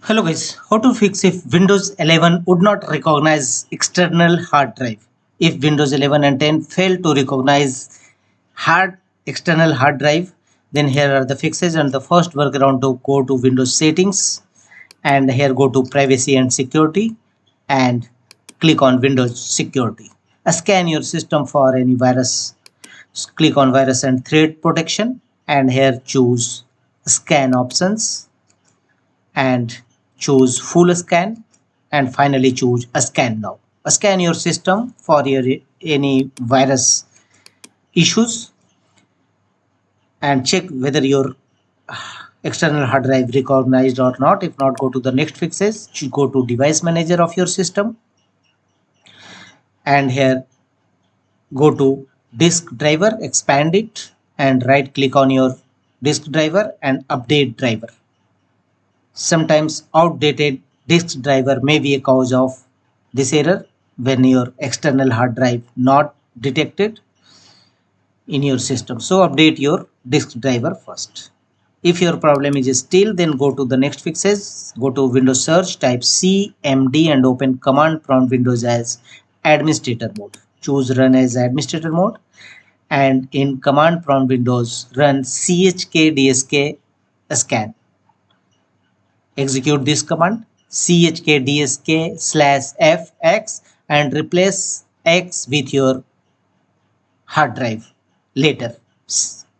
Hello guys, how to fix if Windows 11 would not recognize external hard drive? If Windows 11 and 10 fail to recognize external hard drive, then here are the fixes. And the first workaround to go to Windows settings, and here go to privacy and security and click on Windows security. Scan your system for any virus. Click on virus and threat protection, and here choose scan options and choose full scan, and finally choose a scan now. Scan your system for your any virus issues and check whether your external hard drive recognized or not. If not, go to the next fixes. Go to device manager of your system, and here go to disk driver, expand it, and right click on your disk driver and update driver. Sometimes outdated disk driver may be a cause of this error when your external hard drive not detected in your system. So update your disk driver first. If your problem is still, then go to the next fixes. Go to Windows search, type cmd and open command prompt Windows as administrator mode. Choose run as administrator mode, and in command prompt Windows run chkdsk scan. Execute this command chkdsk/fx and replace x with your hard drive later,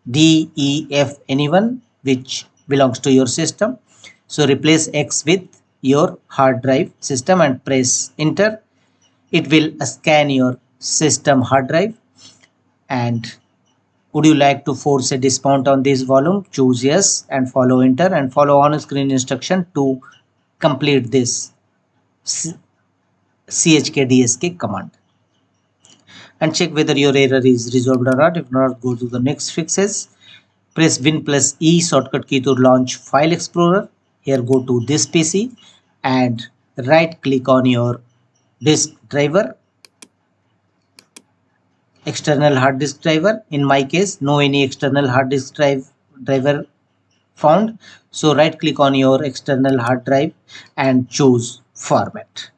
def anyone which belongs to your system. So replace x with your hard drive system and press enter. It will scan your system hard drive. And would you like to force a dismount on this volume? Choose yes and follow enter, and follow on screen instruction to complete this chkdsk command. And check whether your error is resolved or not. If not, go to the next fixes. Press Win plus E shortcut key to launch File Explorer. Here go to this PC and right click on your disk driver, external hard disk driver. In my case, no any external hard disk driver found. So right click on your external hard drive and choose format.